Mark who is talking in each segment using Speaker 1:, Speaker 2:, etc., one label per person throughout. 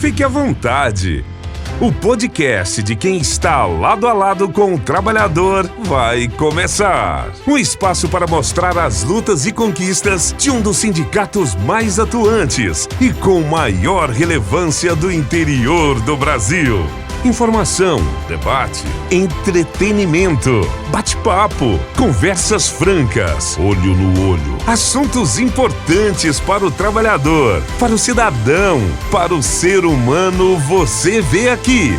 Speaker 1: Fique à vontade. O podcast de quem está lado a lado com o trabalhador vai começar. Um espaço para mostrar as lutas e conquistas de um dos sindicatos mais atuantes e com maior relevância do interior do Brasil. Informação, debate, entretenimento, bate-papo, conversas francas, olho no olho, assuntos importantes para o trabalhador, para o cidadão, para o ser humano, você vê aqui.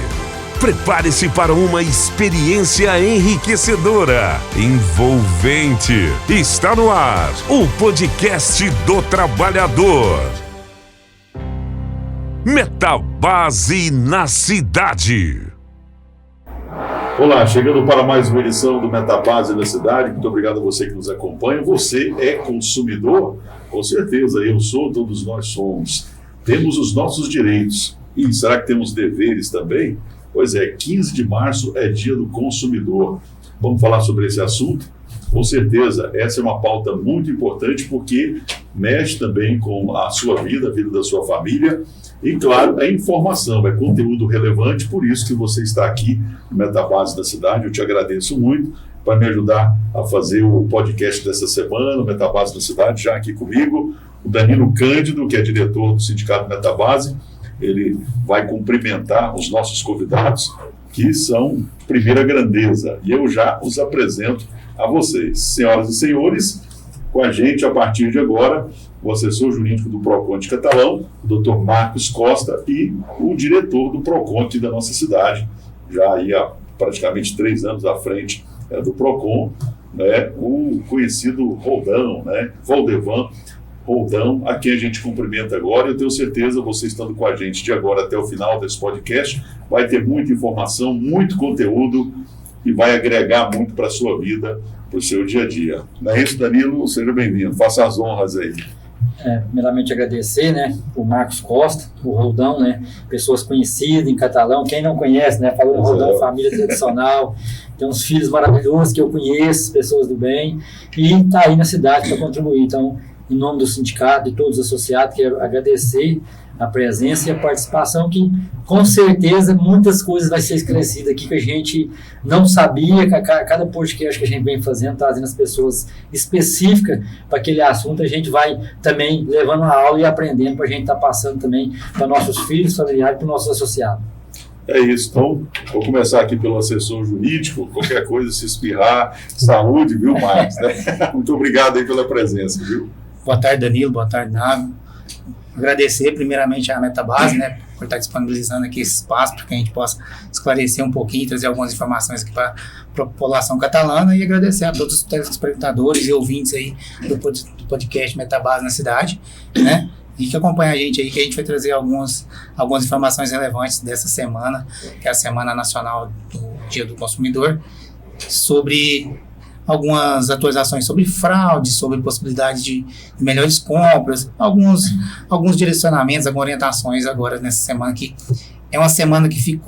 Speaker 1: Prepare-se para uma experiência enriquecedora, envolvente. Está no ar, o podcast do trabalhador. Metabase na cidade.
Speaker 2: Olá, chegando para mais uma edição do Metabase na cidade. Muito obrigado a você que nos acompanha. Você é consumidor? Com certeza, eu sou, todos nós somos. Temos os nossos direitos. E será que temos deveres também? Pois é, 15 de março é dia do consumidor. Vamos falar sobre esse assunto? Com certeza, essa é uma pauta muito importante porque mexe também com a sua vida, a vida da sua família. E, claro, é informação, é conteúdo relevante, por isso que você está aqui no Metabase da Cidade. Eu te agradeço muito para me ajudar a fazer o podcast dessa semana, o Metabase da Cidade, já aqui comigo, o Danilo Cândido, que é diretor do Sindicato Metabase. Ele vai cumprimentar os nossos convidados, que são primeira grandeza, e eu já os apresento a vocês. Senhoras e senhores, com a gente a partir de agora, o assessor jurídico do PROCON de Catalão, o Dr. Marcos Costa, e o diretor do PROCON aqui da nossa cidade, já aí há praticamente 3 anos à frente do PROCON, né, o conhecido Roldão, né, Valdevan Roldão, a quem a gente cumprimenta agora. Eu tenho certeza, você estando com a gente de agora até o final desse podcast, vai ter muita informação, muito conteúdo e vai agregar muito para a sua vida, para o seu dia a dia. Não é isso, Danilo? Seja bem-vindo, faça as honras aí.
Speaker 3: Primeiramente agradecer, né, o Marcos Costa, o Roldão, né, pessoas conhecidas em Catalão, quem não conhece, né, falando Roldão, família tradicional, tem uns filhos maravilhosos que eu conheço, pessoas do bem, e está aí na cidade para contribuir. Então, em nome do sindicato e todos os associados, quero agradecer a presença e a participação, que com certeza muitas coisas vai ser esclarecidas aqui que a gente não sabia, que cada podcast que a gente vem fazendo, trazendo as pessoas específicas para aquele assunto, a gente vai também levando a aula e aprendendo para a gente estar passando também para nossos filhos, familiares e para os nossos associados.
Speaker 2: É isso, então vou começar aqui pelo assessor jurídico, qualquer coisa se espirrar, saúde, viu, Marcos? Né? Muito obrigado aí pela presença, viu?
Speaker 4: Boa tarde, Danilo, boa tarde, Nave. Agradecer primeiramente à Metabase, né, por estar disponibilizando aqui esse espaço para que a gente possa esclarecer um pouquinho, trazer algumas informações aqui para a população catalana, e agradecer a todos os telespectadores e ouvintes aí do podcast Metabase na cidade, né, e que acompanha a gente aí, que a gente vai trazer algumas informações relevantes dessa semana, que é a Semana Nacional do Dia do Consumidor, sobre algumas atualizações sobre fraude, sobre possibilidade de melhores compras, alguns direcionamentos, algumas orientações agora nessa semana, que é uma semana que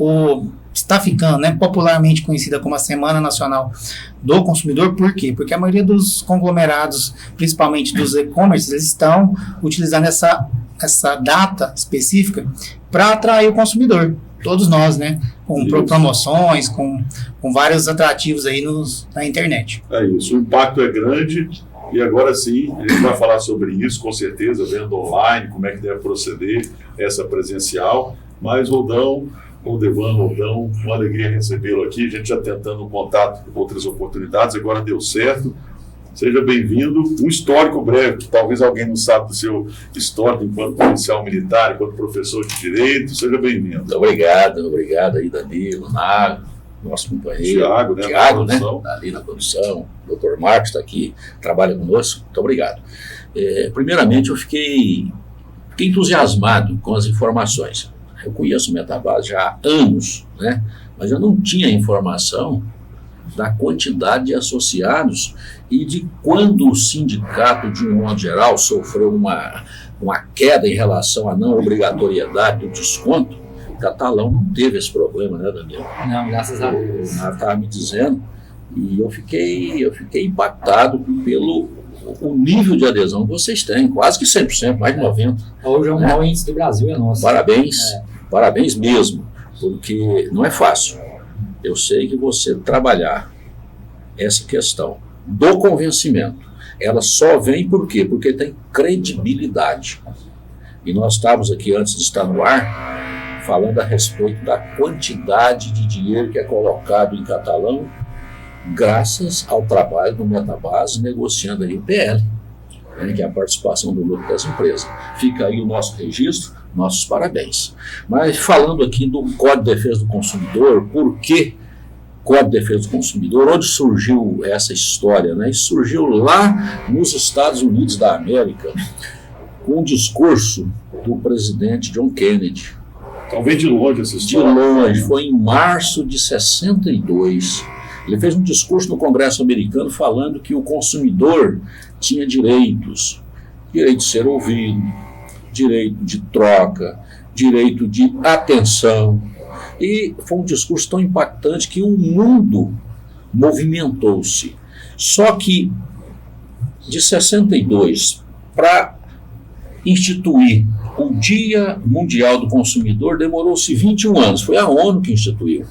Speaker 4: está ficando, né, popularmente conhecida como a Semana Nacional do Consumidor. Por quê? Porque a maioria dos conglomerados, principalmente dos e-commerce, eles estão utilizando essa data específica para atrair o consumidor. Todos nós, né? Com promoções, com vários atrativos aí na internet.
Speaker 2: É isso, o impacto é grande e agora sim, a gente vai falar sobre isso, com certeza, vendo online, como é que deve proceder essa presencial. Mas, Roldão, uma alegria recebê-lo aqui, a gente já tentando um contato com outras oportunidades, agora deu certo. Seja bem-vindo. Um histórico breve, que talvez alguém não sabe do seu histórico enquanto policial militar, enquanto professor de direito. Seja bem-vindo.
Speaker 5: Obrigado aí, Danilo, Nago, nosso companheiro. Tiago, né? Ali na produção. O Dr. Marcos está aqui, trabalha conosco. Muito obrigado. Primeiramente, eu fiquei entusiasmado com as informações. Eu conheço o Metabase já há anos, né? Mas eu não tinha informação da quantidade de associados e de quando o sindicato, de um modo geral, sofreu uma queda em relação à não obrigatoriedade do desconto. Catalão não teve esse problema, né, Daniel?
Speaker 3: Não, graças a Deus.
Speaker 5: Ela estava me dizendo, e eu fiquei impactado pelo o nível de adesão que vocês têm, quase que 100%, mais de 90%.
Speaker 3: Hoje é o maior índice do Brasil, é nosso.
Speaker 5: Parabéns. Parabéns mesmo, porque não é fácil. Eu sei que você trabalhar essa questão do convencimento, ela só vem por quê? Porque tem credibilidade. E nós estávamos aqui, antes de estar no ar, falando a respeito da quantidade de dinheiro que é colocado em Catalão, graças ao trabalho do Metabase, negociando aí o PL, né, que é a participação do lucro das empresas. Fica aí o nosso registro, nossos parabéns. Mas falando aqui do Código de Defesa do Consumidor, por que Código de Defesa do Consumidor? Onde surgiu essa história? Né? Isso surgiu lá nos Estados Unidos da América, com um discurso do presidente John Kennedy.
Speaker 2: Talvez de longe essa história.
Speaker 5: De longe, foi em março de 62. Ele fez um discurso no Congresso americano falando que o consumidor tinha direitos. Direito de ser ouvido, direito de troca, direito de atenção. E foi um discurso tão impactante que o mundo movimentou-se. Só que de 62 para instituir o Dia Mundial do Consumidor demorou-se 21 anos. Foi a ONU que instituiu.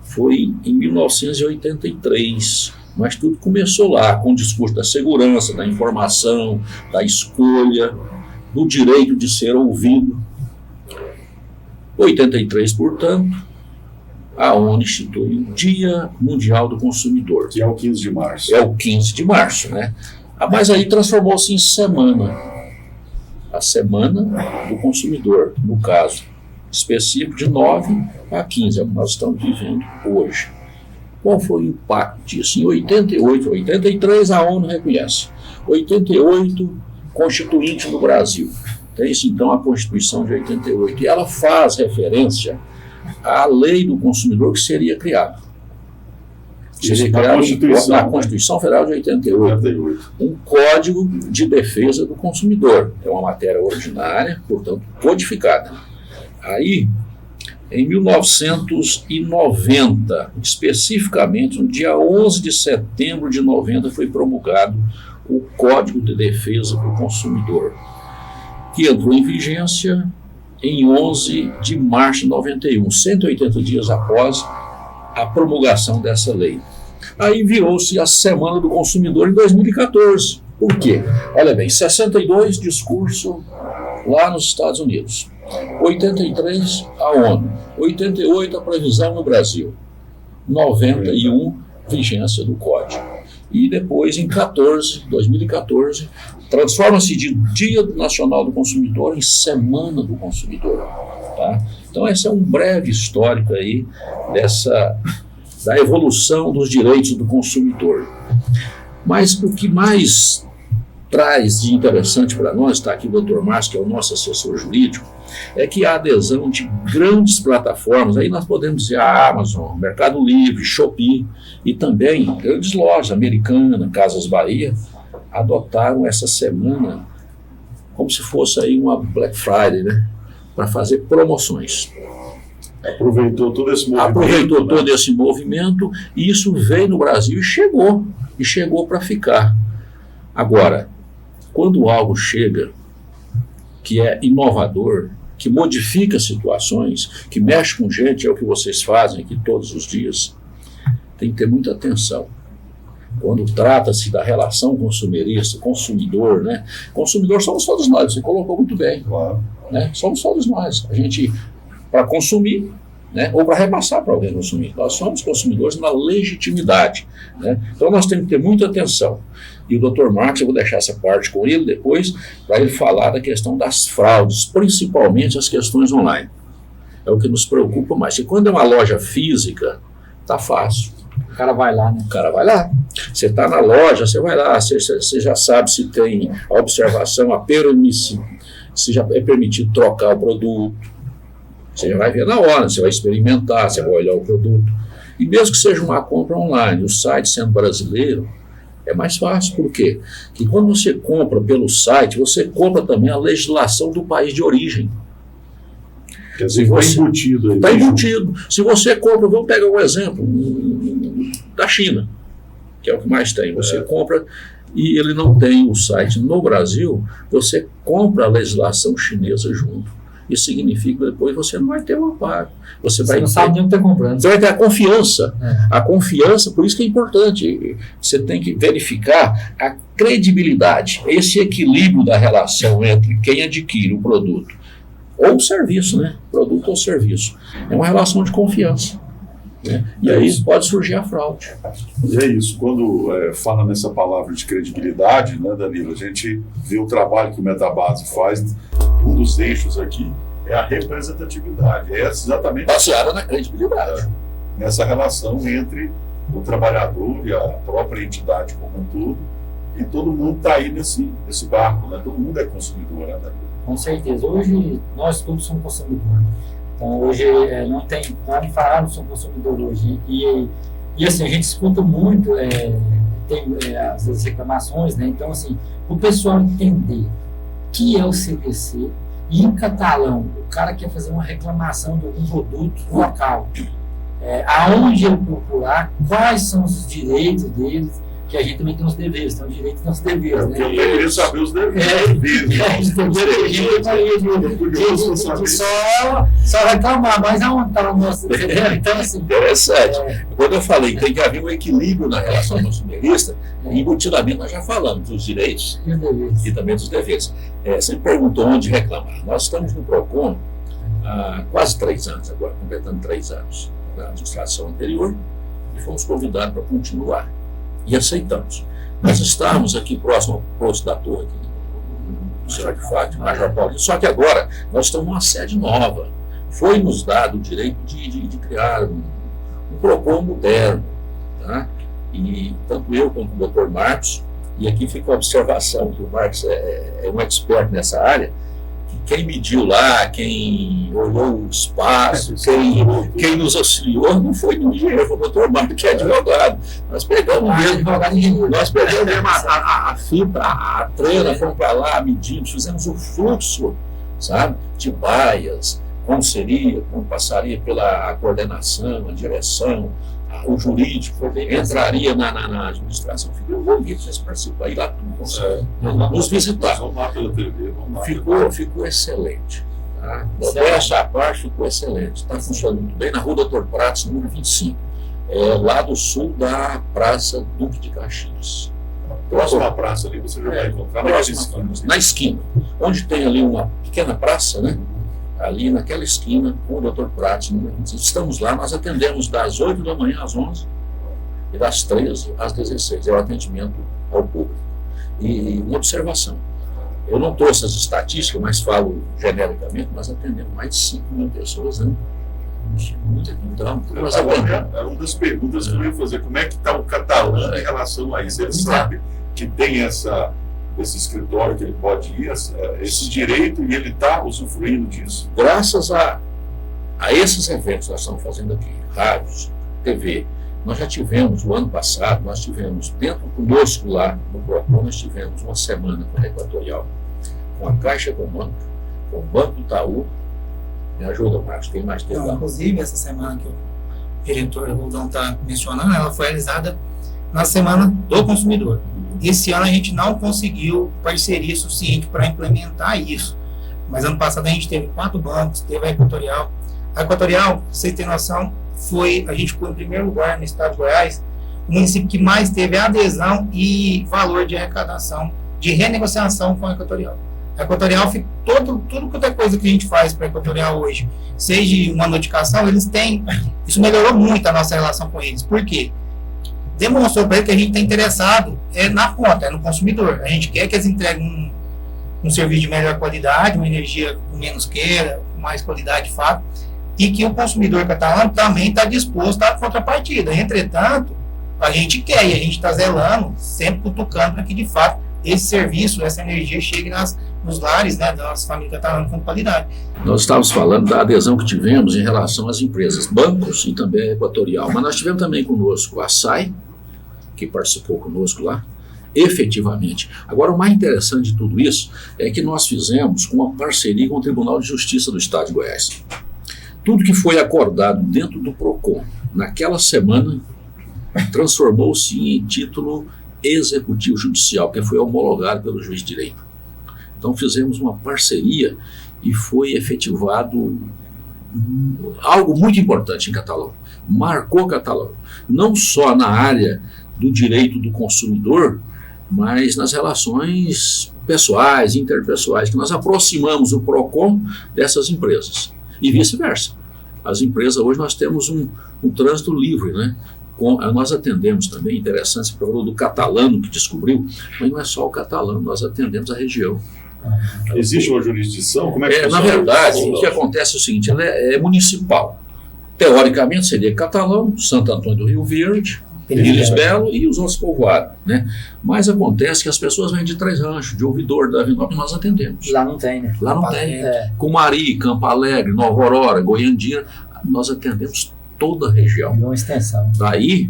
Speaker 5: Foi em 1983. Mas tudo começou lá, com o discurso da segurança, da informação, da escolha, do direito de ser ouvido. 83, portanto, a ONU institui o Dia Mundial do Consumidor.
Speaker 2: Que é o 15 de março.
Speaker 5: É o 15 de março, né? Mas aí transformou-se em semana. A Semana do Consumidor, no caso específico de 9 a 15, é o que nós estamos vivendo hoje. Qual foi o impacto disso? Em 88, 83 a ONU reconhece. 88, Constituinte no Brasil. Tem-se então a Constituição de 88 e ela faz referência à lei do consumidor que seria criada. Seria criada na Constituição Federal de 88. Um Código de Defesa do Consumidor. É uma matéria ordinária, portanto, codificada. Aí, em 1990, especificamente, no dia 11 de setembro de 90, foi promulgado o Código de Defesa do Consumidor, que entrou em vigência em 11 de março de 91, 180 dias após a promulgação dessa lei. Aí virou-se a Semana do Consumidor em 2014. Por quê? Olha bem, 62, discurso lá nos Estados Unidos. 83, a ONU. 88, a previsão no Brasil. 91, vigência do Código. E depois, em 2014, transforma-se de Dia Nacional do Consumidor em Semana do Consumidor. Tá? Então, esse é um breve histórico aí da evolução dos direitos do consumidor. Mas o que mais traz de interessante para nós, está aqui o Dr. Márcio, que é o nosso assessor jurídico, é que a adesão de grandes plataformas, aí nós podemos dizer a Amazon, Mercado Livre, Shopee, e também grandes lojas, Americana, Casas Bahia, adotaram essa semana como se fosse aí uma Black Friday, né? Para fazer promoções.
Speaker 2: Aproveitou todo esse movimento.
Speaker 5: Aproveitou todo esse movimento e isso veio no Brasil e chegou para ficar. Agora, quando algo chega que é inovador, que modifica situações, que mexe com gente, é o que vocês fazem aqui todos os dias, tem que ter muita atenção. Quando trata-se da relação consumerista-consumidor, né? Consumidor somos todos nós, você colocou muito bem.
Speaker 2: Claro.
Speaker 5: Né? Somos todos nós. A gente, para consumir, né? Ou para repassar para alguém consumir. Nós somos consumidores na legitimidade. Né? Então nós temos que ter muita atenção. E o Dr. Marcos, eu vou deixar essa parte com ele depois, para ele falar da questão das fraudes, principalmente as questões online. É o que nos preocupa mais. E quando é uma loja física, tá fácil.
Speaker 3: O cara vai lá, né?
Speaker 5: O cara vai lá. Você está na loja, você vai lá, você já sabe se tem a observação, se já é permitido trocar o produto. Você já vai ver na hora, você vai experimentar, você vai olhar o produto. E mesmo que seja uma compra online, o site sendo brasileiro, é mais fácil. Por quê? Porque quando você compra pelo site, você compra também a legislação do país de origem.
Speaker 2: Quer dizer, está embutido aí.
Speaker 5: Está embutido. Se você compra, vamos pegar um exemplo da China, que é o que mais tem. Você compra e ele não tem o site no Brasil, você compra a legislação chinesa junto. isso significa que depois você não vai ter um amparo. Você
Speaker 3: não sabe nem o que está comprando.
Speaker 5: Você vai ter a confiança. A confiança, por isso que é importante. Você tem que verificar a credibilidade, esse equilíbrio da relação entre quem adquire o produto ou o serviço, né? Produto ou serviço. É uma relação de confiança. Né? E aí pode surgir a fraude.
Speaker 2: E é isso, quando fala nessa palavra de credibilidade, né, Danilo, a gente vê o trabalho que o Metabase faz, um dos eixos aqui é a representatividade, é exatamente
Speaker 5: baseada na credibilidade.
Speaker 2: Nessa relação entre o trabalhador e a própria entidade como um todo, e todo mundo está aí nesse barco, né? Todo mundo é consumidor, né, Danilo?
Speaker 3: Com certeza, hoje nós todos somos consumidores. Então, hoje não tem como falar, não sou consumidor hoje. E assim, a gente escuta muito, tem às vezes reclamações, né? Então, assim, o pessoal entender que é o CVC, e em catalão, o cara quer fazer uma reclamação de algum produto local, aonde ele procurar, quais são os direitos deles, que a gente também tem os deveres, tem os direitos e os deveres. Né?
Speaker 2: Eu queria saber os deveres.
Speaker 3: Só reclamar, mas aonde está o nosso dever? Então, assim,
Speaker 5: interessante. Quando eu falei que tem que haver um equilíbrio na relação consumerista, embutidamente nós já falamos dos direitos e também dos deveres. Você me perguntou onde reclamar. Nós estamos no PROCON há quase 3 anos agora, completando 3 anos da administração anterior, e fomos convidados para continuar. E aceitamos. Nós estávamos aqui próximo ao posto da Torre, aqui no Centro de Fátima, Major Paulo. Só que agora nós estamos numa sede nova. Foi nos dado o direito de criar um PROCON moderno. Tá? E tanto eu quanto o Dr. Marcos, e aqui fica a observação que o Marcos é um expert nessa área, quem mediu lá, quem olhou o espaço, quem nos auxiliou, não foi o engenheiro, foi o doutor Marcos, que é advogado. Nós pegamos mesmo a fita, a trena, fomos para lá, medimos, fizemos o fluxo, sabe, de baias, como seria, como passaria pela coordenação, a direção, o jurídico, entraria na administração. Ficou envolvido, vocês participam aí lá, nos visitar. Ficou excelente. Tá? Essa parte ficou excelente. Está funcionando muito bem na Rua Dr. Prates, número 25, lá do sul da Praça Duque de Caxias.
Speaker 2: Próxima praça ali, você já vai encontrar
Speaker 5: na esquina, onde tem ali uma pequena praça, né? Ali naquela esquina, com o Dr. Prates. Estamos lá, nós atendemos das 8 da manhã às 11 e das 13 às 16. É o atendimento ao público. E uma observação, eu não trouxe as estatísticas, mas falo genericamente, nós atendemos mais de 5 mil pessoas, né? Então,
Speaker 2: era uma das perguntas que eu ia fazer, como é que está o catalão em relação a isso? Ele sabe que tem esse escritório que ele pode ir, esse direito, e ele está usufruindo disso.
Speaker 5: Graças a esses eventos que nós estamos fazendo aqui, rádios, TV, nós já tivemos, o ano passado, nós tivemos dentro conosco lá no PROCON, nós tivemos uma semana com a Equatorial, com a Caixa Econômica, com o Banco Itaú. Me ajuda, Marcos, tem mais tempo lá.
Speaker 4: Inclusive, essa semana que o diretor Roldão está mencionando, ela foi realizada na Semana do Consumidor. Esse ano a gente não conseguiu parceria suficiente para implementar isso. Mas ano passado a gente teve 4 bancos, teve a Equatorial. A Equatorial, pra vocês terem noção, a gente ficou em primeiro lugar no estado de Goiás, o município que mais teve adesão e valor de arrecadação, de renegociação com a Equatorial. A Equatorial, tudo quanto é coisa que a gente faz para a Equatorial hoje, seja uma notificação, eles têm, isso melhorou muito a nossa relação com eles. Por quê? Demonstrou para ele que a gente está interessado na ponta, no consumidor. A gente quer que eles entreguem um serviço de melhor qualidade, uma energia com menos queira, com mais qualidade de fato, e que o consumidor catalão também está disposto à contrapartida. Entretanto, a gente quer e a gente está zelando, sempre cutucando para que de fato esse serviço, essa energia chegue nos lares, né, da nossa família catalã com qualidade.
Speaker 5: Nós estávamos falando da adesão que tivemos em relação às empresas, bancos e também a Equatorial, mas nós tivemos também conosco a SAI, que participou conosco lá, efetivamente. Agora, o mais interessante de tudo isso é que nós fizemos uma parceria com o Tribunal de Justiça do Estado de Goiás. Tudo que foi acordado dentro do PROCON naquela semana transformou-se em título executivo judicial, que foi homologado pelo juiz de direito. Então fizemos uma parceria e foi efetivado algo muito importante em Catalão. Marcou Catalão, não só na área do direito do consumidor, mas nas relações pessoais, interpessoais, que nós aproximamos o PROCON dessas empresas e vice-versa. As empresas, hoje nós temos um trânsito livre, né? Nós atendemos também, interessante, você falou do catalano que descobriu, mas não é só o catalano, nós atendemos a região.
Speaker 2: Existe uma jurisdição? Como é que
Speaker 5: na verdade, o que acontece é o seguinte, ela é municipal. Teoricamente seria Catalão, Santo Antônio do Rio Verde, Ilhéus Belo e os outros povoados, né? Mas acontece que as pessoas vêm de Três Ranchos, de Ouvidor, da Vinópolis, nós atendemos.
Speaker 3: Lá não tem, né?
Speaker 5: Lá não tem. Cumari, Campo Alegre, Nova Aurora, Goiandina, nós atendemos toda a região.
Speaker 3: Uma extensão.
Speaker 5: Daí,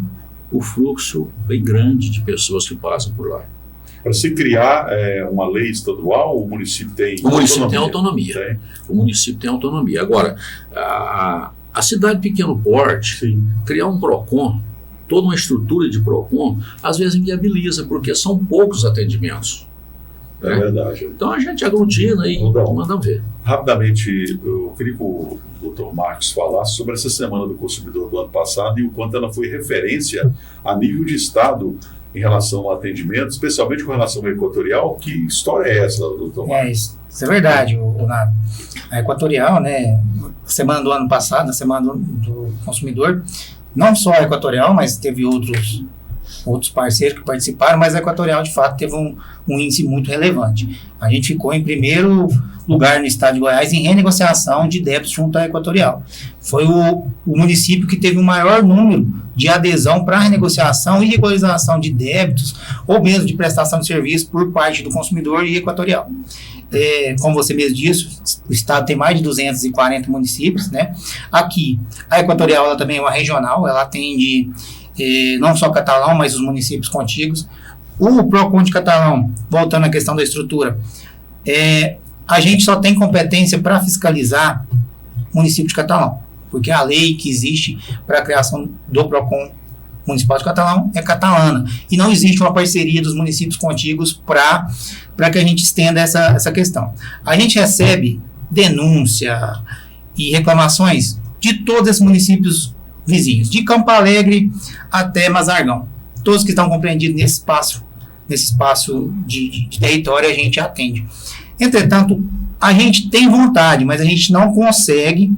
Speaker 5: o fluxo bem grande de pessoas que passam por lá.
Speaker 2: Para se criar uma lei estadual, o município tem
Speaker 5: autonomia? O município tem autonomia. O município tem autonomia. Agora, a cidade de pequeno porte, sim, criar um PROCON, toda uma estrutura de PROCON, às vezes inviabiliza, porque são poucos atendimentos.
Speaker 2: É verdade.
Speaker 5: Então a gente aglutina e manda ver.
Speaker 2: Rapidamente, eu queria que o Dr. Marcos falasse sobre essa Semana do Consumidor do ano passado e o quanto ela foi referência a nível de Estado em relação ao atendimento, especialmente com relação ao Equatorial. Que história é essa, doutor Marcos?
Speaker 4: Isso é verdade, Nado. A Equatorial, né, semana do ano passado, a Semana do Consumidor, não só a Equatorial, mas teve outros parceiros que participaram, mas a Equatorial, de fato, teve um índice muito relevante. A gente ficou em primeiro lugar no estado de Goiás em renegociação de débitos junto à Equatorial. Foi o município que teve o maior número de adesão para renegociação e regularização de débitos, ou mesmo de prestação de serviço por parte do consumidor e Equatorial. Como você mesmo disse, o estado tem mais de 240 municípios, né? Aqui, a Equatorial ela também é uma regional, ela atende não só Catalão, mas os municípios contíguos. O PROCON de Catalão, voltando à questão da estrutura, a gente só tem competência para fiscalizar o município de Catalão, porque a lei que existe para a criação do PROCON Municipal de Catalão é catalana, e não existe uma parceria dos municípios contíguos para que a gente estenda essa questão. A gente recebe denúncia e reclamações de todos esses municípios vizinhos, de Campo Alegre até Mazargão. Todos que estão compreendidos nesse espaço de território a gente atende. Entretanto, a gente tem vontade, mas a gente não consegue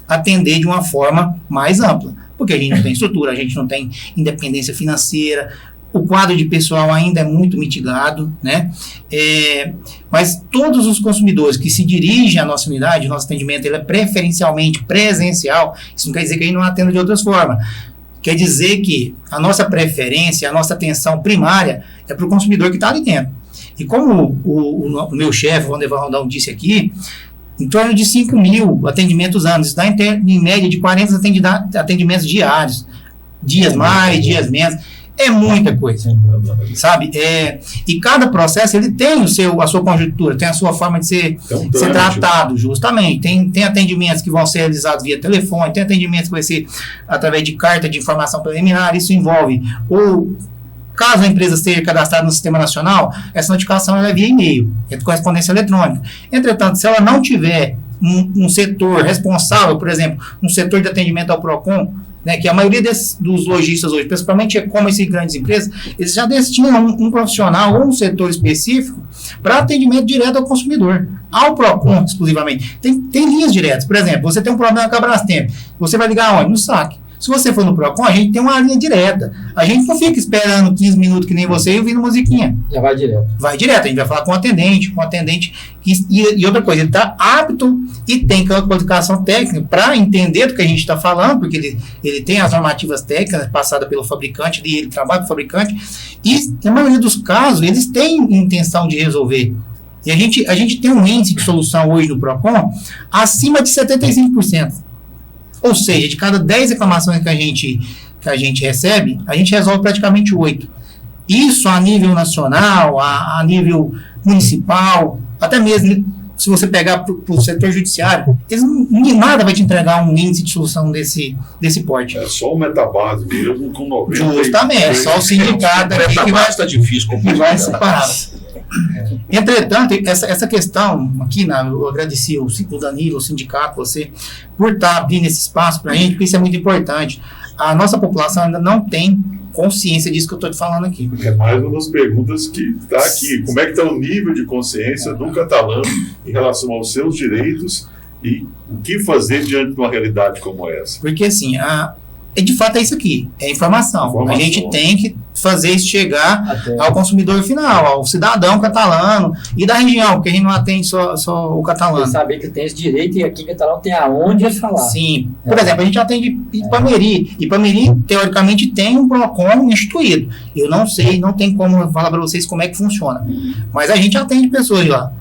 Speaker 4: atender de uma forma mais ampla, porque a gente não tem estrutura, a gente não tem independência financeira, o quadro de pessoal ainda é muito mitigado, né? Mas todos os consumidores que se dirigem à nossa unidade, o nosso atendimento ele é preferencialmente presencial. Isso não quer dizer que a gente não atenda de outras formas. Quer dizer que a nossa preferência, a nossa atenção primária é para o consumidor que está ali dentro. E como o meu chefe, o Wanderval Rondão, disse aqui, em torno de 5 mil atendimentos anos, isso dá em média de 40 atendimentos diários, dias mais, dias menos. É muita coisa, sabe? E cada processo ele tem a sua conjuntura, tem a sua forma de ser tratado, justamente. Tem atendimentos que vão ser realizados via telefone, tem atendimentos que vai ser através de carta de informação preliminar. Isso envolve, ou caso a empresa esteja cadastrada no Sistema Nacional, essa notificação ela é via e-mail, é de correspondência eletrônica. Entretanto, se ela não tiver um setor responsável, por exemplo, um setor de atendimento ao PROCON, né, que a maioria dos lojistas hoje, principalmente e-commerce e grandes empresas, eles já destinam um profissional ou um setor específico para atendimento direto ao consumidor, ao PROCON exclusivamente. Tem linhas diretas, por exemplo, você tem um problema com a Brastemp, você vai ligar onde? No saque. Se você for no PROCON, a gente tem uma linha direta. A gente não fica esperando 15 minutos que nem você e ouvindo musiquinha.
Speaker 3: Já vai direto.
Speaker 4: Vai direto. A gente vai falar com o atendente. E outra coisa, ele está apto e tem qualificação técnica para entender do que a gente está falando, porque ele tem as normativas técnicas passadas pelo fabricante e ele trabalha com o fabricante. E, na maioria dos casos, eles têm intenção de resolver. E a gente tem um índice de solução hoje no PROCON acima de 75%. Ou seja, de cada 10 reclamações que a gente recebe, a gente resolve praticamente 8. Isso a nível nacional, a nível municipal, até mesmo se você pegar para o setor judiciário, nada vai te entregar um índice de solução desse porte.
Speaker 2: É só o Metabase mesmo com 90%.
Speaker 4: Justamente, só o sindicato aqui que vai
Speaker 5: estar difícil
Speaker 4: que vai separar. Entretanto, essa questão aqui, eu agradeci o Danilo, o sindicato, você, por estar abrindo esse espaço para a gente, porque isso é muito importante. A nossa população ainda não tem consciência disso que eu estou te falando aqui.
Speaker 2: É mais uma das perguntas que está aqui. Como é que está o nível de consciência do catalão em relação aos seus direitos e o que fazer diante de uma realidade como essa?
Speaker 4: Porque, assim, de fato é isso aqui, é informação. A gente tem que fazer isso chegar ao consumidor final, ao cidadão catalano e da região, porque a gente não atende só o catalano.
Speaker 3: Você saber que tem esse direito e aqui em Catalão tem aonde falar.
Speaker 4: Sim. Por exemplo, a gente atende Ipameri. Ipameri, teoricamente, tem um PROCON instituído. Eu não sei, não tem como falar para vocês como é que funciona. Mas a gente atende pessoas de lá.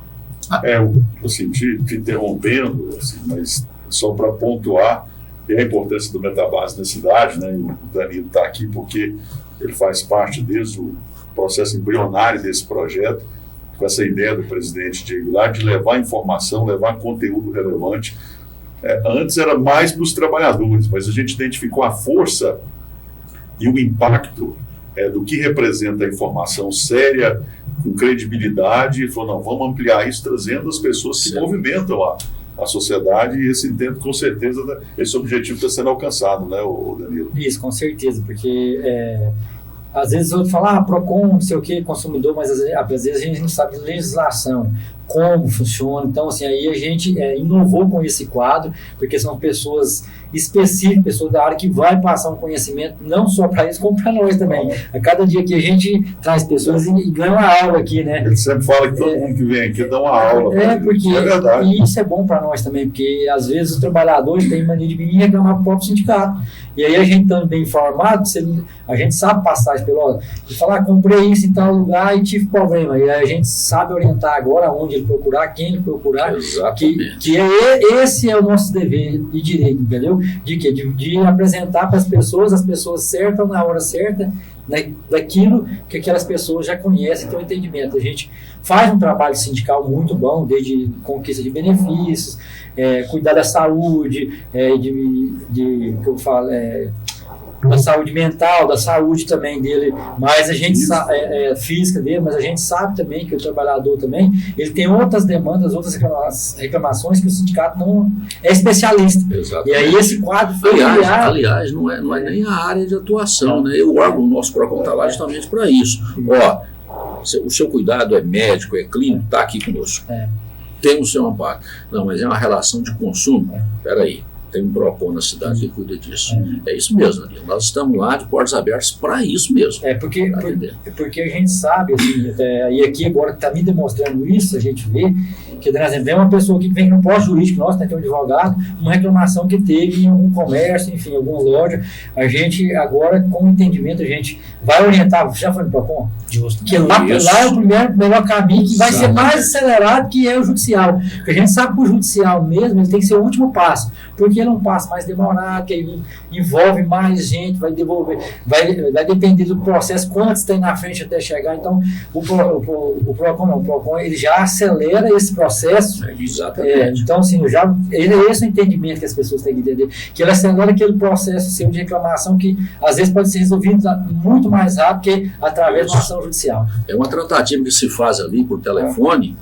Speaker 2: Eu senti te interrompendo, assim, mas só para pontuar a importância do Metabase na cidade, né? E o Danilo está aqui porque ele faz parte desde o processo embrionário desse projeto, com essa ideia do presidente Diego Lar de levar informação, levar conteúdo relevante. Antes era mais para os trabalhadores, mas a gente identificou a força e o impacto do que representa a informação séria, com credibilidade, e falou, não, vamos ampliar isso, trazendo as pessoas que movimentam a sociedade, e esse intento, com certeza, esse objetivo está sendo alcançado, né, Danilo?
Speaker 3: Isso, com certeza, porque às vezes eu falo, PROCON, não sei o que, consumidor, mas às vezes a gente não sabe de legislação, como funciona. Então, assim, aí a gente inovou com esse quadro, porque são pessoas específicas, pessoas da área que vai passar um conhecimento, não só para eles, como para nós também. A cada dia que a gente traz pessoas e ganha uma aula aqui, né?
Speaker 2: Ele sempre fala que todo mundo que vem aqui dá uma aula.
Speaker 3: Porque
Speaker 2: é verdade.
Speaker 3: E isso é bom para nós também, porque às vezes os trabalhadores têm mania de vir e reclamar para o próprio sindicato. E aí a gente estando bem informado, a gente sabe passar isso pelo e falar, comprei isso em tal lugar e tive problema. E aí a gente sabe orientar agora onde ele procurar, quem ele procurar. Que esse é o nosso dever e direito, entendeu? De apresentar para as pessoas certas na hora certa, né, daquilo que aquelas pessoas já conhecem, têm um entendimento. A gente faz um trabalho sindical muito bom, desde conquista de benefícios, cuidar da saúde, que eu falo, da saúde mental, da saúde também dele, mas a gente física dele, mas a gente sabe também que o trabalhador também, ele tem outras demandas, outras reclamações que o sindicato não é especialista.
Speaker 5: Exatamente.
Speaker 3: E aí esse quadro foi
Speaker 5: aliás, não é nem a área de atuação, né? O órgão, o nosso PROCON está lá justamente para isso. O seu cuidado é médico, é clínico, está aqui conosco. Tem o seu amparo. Não, mas é uma relação de consumo. Espera aí. Tem um PROCON na cidade que cuida disso. É isso mesmo, Danilo. Nós estamos lá de portas abertas para isso mesmo.
Speaker 3: Porque a gente sabe, assim, e aqui agora está me demonstrando isso, a gente vê que, por exemplo, vem uma pessoa aqui que vem no pós-jurídico nosso, né, tem um advogado, uma reclamação que teve em algum comércio, enfim, alguma loja. A gente agora, com o entendimento, a gente vai orientar, já foi no PROCON? Justo. Que lá é o melhor caminho, que vai ser mais acelerado, que é o judicial. Porque a gente sabe que o judicial mesmo, ele tem que ser o último passo, porque ele é um passo mais demorado, que aí envolve mais gente, vai devolver, vai depender do processo, quantos tem na frente até chegar. Então, o PROCON, ele já acelera esse processo.
Speaker 5: Exatamente.
Speaker 3: Então, assim, esse é o entendimento que as pessoas têm que entender, que ele acelera aquele processo seu de reclamação que, às vezes, pode ser resolvido muito mais rápido que através da ação judicial.
Speaker 5: É uma tratativa que se faz ali por telefone,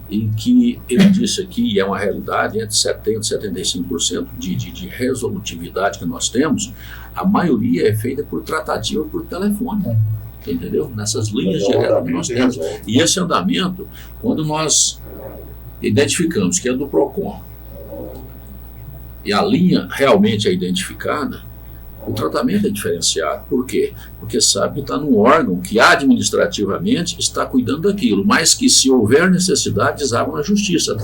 Speaker 5: e que ele disse aqui, e é uma realidade, entre 70% e 75% de resolutividade que nós temos, a maioria é feita por tratativa por telefone. Entendeu? Nessas linhas diretas que nós temos. E esse andamento, quando nós identificamos que é do PROCON e a linha realmente é identificada, o tratamento é diferenciado. Por quê? Porque sabe que está num órgão que administrativamente está cuidando daquilo, mas que, se houver necessidade, deságua na justiça.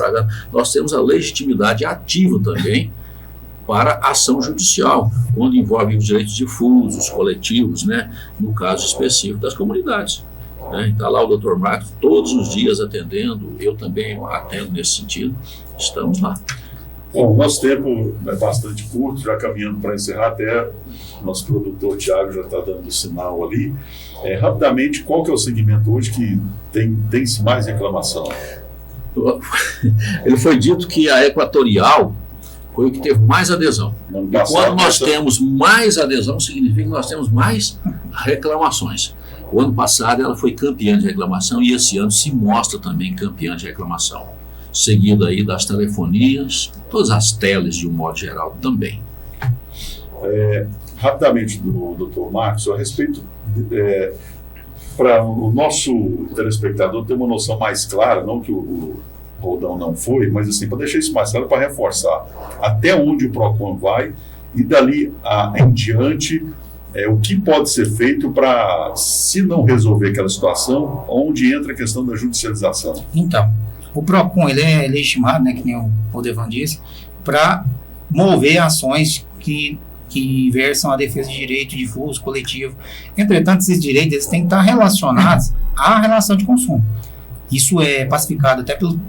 Speaker 5: Nós temos a legitimidade ativa também para ação judicial, quando envolve os direitos difusos, coletivos, né, no caso específico das comunidades. Está lá o Dr. Marcos todos os dias atendendo, eu também atendo nesse sentido, estamos lá.
Speaker 2: Bom, o nosso tempo é bastante curto, já caminhando para encerrar, até o nosso produtor Thiago já está dando sinal ali. Rapidamente, qual que é o segmento hoje que tem-se mais reclamação?
Speaker 5: Ele foi dito que a Equatorial foi o que teve mais adesão. E quando nós temos mais adesão, significa que nós temos mais reclamações. O ano passado ela foi campeã de reclamação e esse ano se mostra também campeã de reclamação. Seguido aí das telefonias, todas as teles de um modo geral também.
Speaker 2: Rapidamente, do Dr. Marcos, a respeito, para o nosso telespectador ter uma noção mais clara, não que o Roldão não foi, mas assim, para deixar isso mais claro, para reforçar até onde o PROCON vai e dali em diante, o que pode ser feito para, se não resolver aquela situação, onde entra a questão da judicialização.
Speaker 4: Então, o PROCON ele é legitimado, né, que nem o Rodevan disse, para mover ações que versam a defesa de direito difuso, coletivo. Entretanto, esses direitos eles têm que estar relacionados à relação de consumo. Isso é pacificado até pelo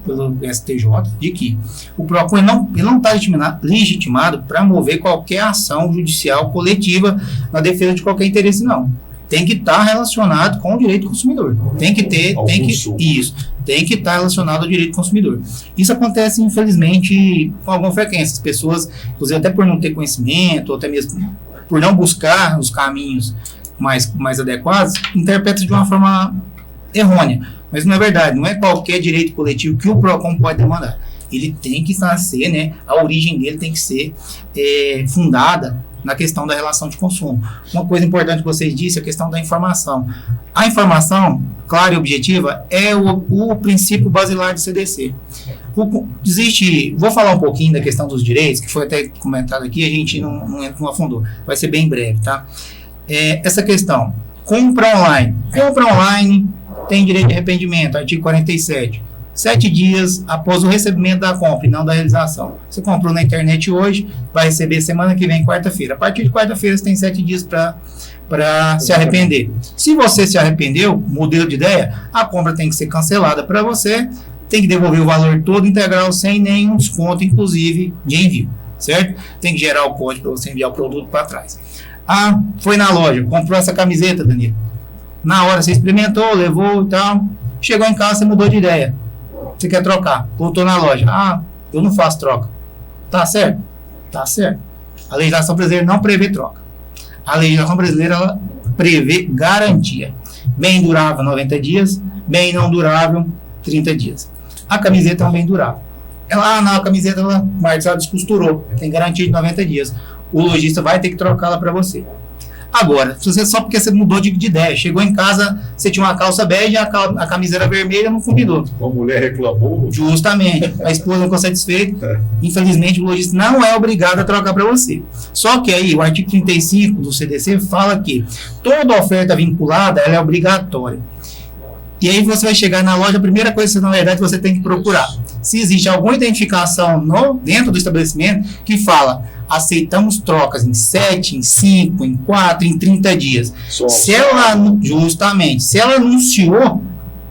Speaker 4: STJ, de que o PROCON ele não está legitimado para mover qualquer ação judicial coletiva na defesa de qualquer interesse, não. Tem que estar relacionado com o direito do consumidor. Tem que estar relacionado ao direito do consumidor. Isso acontece, infelizmente, com alguma frequência. As pessoas, inclusive até por não ter conhecimento, ou até mesmo por não buscar os caminhos mais adequados, interpretam de uma forma errônea. Mas não é verdade. Não é qualquer direito coletivo que o PROCON pode demandar. Ele tem que nascer, né? A origem dele tem que ser fundada na questão da relação de consumo. Uma coisa importante que vocês disseram é a questão da informação. A informação, clara e objetiva, é o princípio basilar do CDC. Vou falar um pouquinho da questão dos direitos, que foi até comentado aqui, a gente não afundou. Vai ser bem breve, tá? Essa questão, compra online tem direito de arrependimento, artigo 47. 7 dias após o recebimento da compra e não da realização. Você comprou na internet hoje, vai receber semana que vem, quarta-feira. A partir de quarta-feira você tem 7 dias para se arrepender. Se você se arrependeu, mudou de ideia, a compra tem que ser cancelada para você, tem que devolver o valor todo integral sem nenhum desconto, inclusive de envio, certo? Tem que gerar o código para você enviar o produto para trás. Foi na loja, comprou essa camiseta, Danilo. Na hora você experimentou, levou e tal, chegou em casa, você mudou de ideia. Você quer trocar, voltou na loja. Eu não faço troca. Tá certo? Tá certo. A legislação brasileira não prevê troca. A legislação brasileira ela prevê garantia. Bem durável, 90 dias. Bem não durável, 30 dias. A camiseta é um bem durável. A camiseta, ela descosturou. Tem garantia de 90 dias. O lojista vai ter que trocá-la para você. Agora, se você só porque você mudou de ideia, chegou em casa, você tinha uma calça bege e a camiseta vermelha não combinou.
Speaker 2: A mulher reclamou.
Speaker 4: Justamente. A esposa não ficou satisfeita. Infelizmente, o lojista não é obrigado a trocar para você. Só que aí, o artigo 35 do CDC fala que toda oferta vinculada ela é obrigatória. E aí você vai chegar na loja, a primeira coisa que, na verdade, você tem que procurar. Se existe alguma identificação dentro do estabelecimento que fala, aceitamos trocas em 7, em 5, em 4, em 30 dias. Se ela anunciou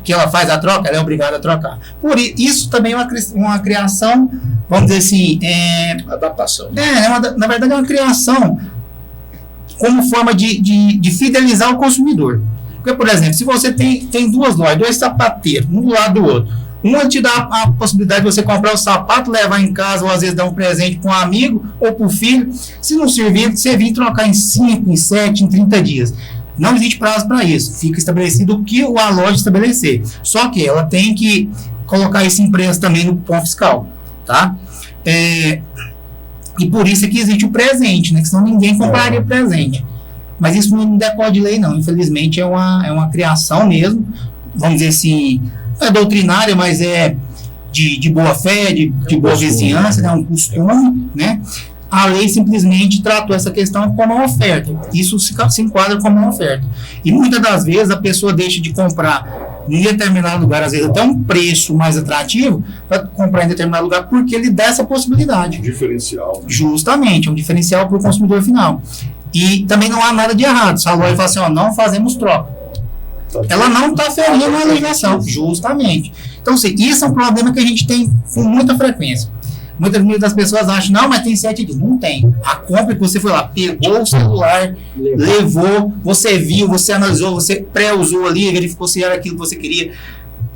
Speaker 4: que ela faz a troca, ela é obrigada a trocar. Por isso também é uma criação, vamos dizer assim...
Speaker 5: adaptação.
Speaker 4: Na verdade é uma criação como forma de fidelizar o consumidor. Porque, por exemplo, se você tem duas lojas, 2 sapateiros, um do lado do outro, uma te dá a possibilidade de você comprar o sapato, levar em casa, ou às vezes dar um presente para um amigo ou para o filho. Se não servir, você vir trocar em 5, em 7, em 30 dias. Não existe prazo para isso. Fica estabelecido o que a loja estabelecer. Só que ela tem que colocar esse impresso também no cupom fiscal. Tá? E por isso é que existe o presente, né? Que senão ninguém compraria presente. Mas isso não é código de lei, não. Infelizmente é uma criação mesmo. Vamos dizer assim, não é doutrinária, mas é de boa fé, de boa vizinhança, né? Um costume, né? A lei simplesmente tratou essa questão como uma oferta. Isso se enquadra como uma oferta. E muitas das vezes a pessoa deixa de comprar em determinado lugar, às vezes até um preço mais atrativo, para comprar em determinado lugar, porque ele dá essa possibilidade.
Speaker 2: Diferencial. Né?
Speaker 4: Justamente, é um diferencial para o consumidor final. E também não há nada de errado. Se a loja fala assim, não fazemos troca. Ela não está ferindo a legislação. Justamente. Então, assim, isso é um problema que a gente tem com muita frequência. Muitas das pessoas acham, não, mas tem 7 dias. Não tem. A compra que você foi lá, pegou o celular, levou, você viu, você analisou, você pré-usou ali, verificou se era aquilo que você queria.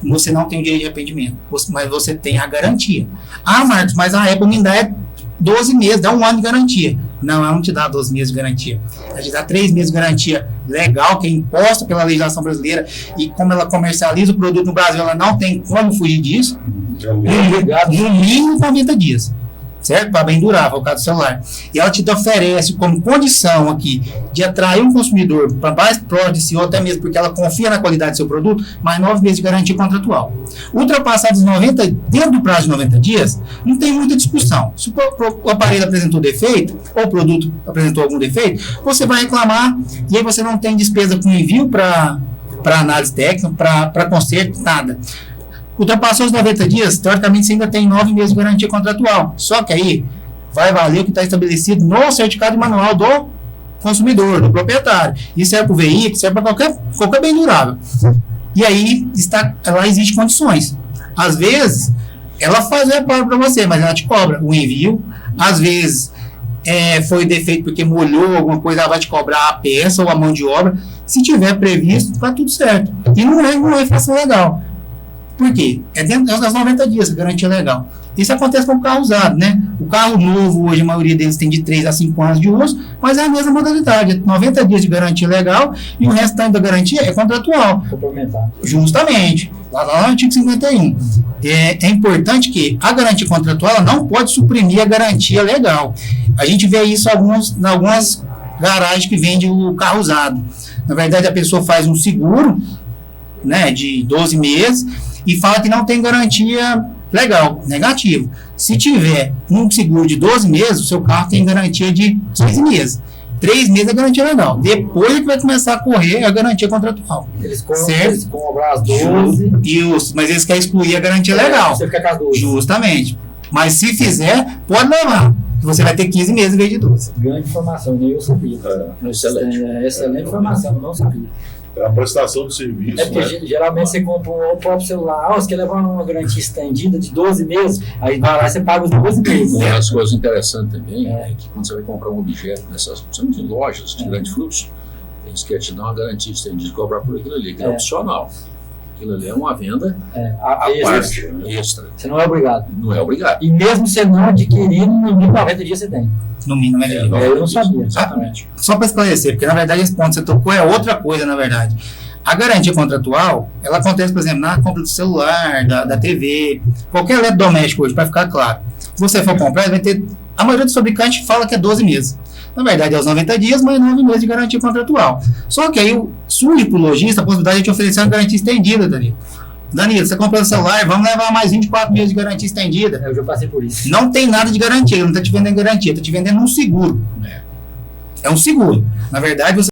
Speaker 4: Você não tem o direito de arrependimento. Mas você tem a garantia. Marcos, mas a Apple me dá 12 meses, dá 1 ano de garantia. Não, ela não te dá 12 meses de garantia. Ela te dá 3 meses de garantia legal, que é imposta pela legislação brasileira, e como ela comercializa o produto no Brasil, ela não tem como fugir disso. No mínimo 90 dias. Certo? Para bem durar, o caso do celular. E ela te oferece como condição aqui de atrair um consumidor para mais próximo de si, ou até mesmo porque ela confia na qualidade do seu produto, mais 9 meses de garantia contratual. Ultrapassados 90, dentro do prazo de 90 dias, não tem muita discussão. Se o aparelho apresentou defeito, ou o produto apresentou algum defeito, você vai reclamar, e aí você não tem despesa com envio para análise técnica, para conserto, nada. Ultrapassou os 90 dias, teoricamente você ainda tem 9 meses de garantia contratual. Só que aí vai valer o que está estabelecido no certificado manual do consumidor, do proprietário. Isso serve para o veículo, serve para qualquer bem durável. E aí lá existem condições. Às vezes, ela faz o reparo para você, mas ela te cobra o envio. Às vezes, foi defeito porque molhou alguma coisa, ela vai te cobrar a peça ou a mão de obra. Se tiver previsto, está tudo certo. E não é infração legal. Por quê? É dentro das 90 dias, a garantia legal. Isso acontece com o carro usado, né? O carro novo, hoje a maioria deles tem de 3 a 5 anos de uso, mas é a mesma modalidade, é 90 dias de garantia legal e o restante da garantia é contratual.
Speaker 3: Complementar. Justamente,
Speaker 4: lá no artigo 51. É importante que a garantia contratual ela não pode suprimir a garantia legal. A gente vê isso em algumas garagens que vendem o carro usado. Na verdade, a pessoa faz um seguro, né, de 12 meses, e fala que não tem garantia legal, negativo. Se tiver um seguro de 12 meses, o seu carro tem garantia de 15 meses. 3 meses é garantia legal. Depois é que vai começar a correr a garantia contratual.
Speaker 3: Eles cobram as 12.
Speaker 4: Isso, mas eles querem excluir a garantia legal.
Speaker 3: Você fica com as 12.
Speaker 4: Justamente. Mas se fizer, pode levar. Você vai ter 15 meses em vez de 12.
Speaker 3: Grande informação, nem eu sabia. Excelente informação, eu não sabia.
Speaker 2: É a prestação de serviço.
Speaker 3: É porque geralmente você compra um próprio celular, você quer levar uma garantia estendida de 12 meses, aí vai lá e você paga os 12 meses.
Speaker 5: Uma das coisas interessantes também é que quando você vai comprar um objeto nessas, principalmente em lojas de grande fluxo, eles querem te dar uma garantia estendida de cobrar por aquilo ali, que é opcional. Aquilo ali é uma venda à parte, extra.
Speaker 3: Você não é obrigado.
Speaker 5: Não é obrigado.
Speaker 3: E mesmo você não adquirindo, no mínimo 90 dias você tem.
Speaker 4: No mínimo
Speaker 3: eu não sabia.
Speaker 5: Exatamente.
Speaker 4: Só para esclarecer, porque na verdade esse ponto que você tocou é outra coisa, na verdade. A garantia contratual, ela acontece, por exemplo, na compra do celular, da TV, qualquer eletrodoméstico hoje, para ficar claro. Se você for comprar, vai ter. A maioria dos fabricantes fala que é 12 meses. Na verdade, é os 90 dias, mas 9 meses de garantia contratual. Só que aí surge para o lojista a possibilidade de te oferecer uma garantia estendida, Danilo. Danilo, você comprou o celular, vamos levar mais 24 meses de garantia estendida.
Speaker 3: Eu já passei por isso.
Speaker 4: Não tem nada de garantia, ele não está te vendendo garantia, está te vendendo um seguro. É um seguro. Na verdade, você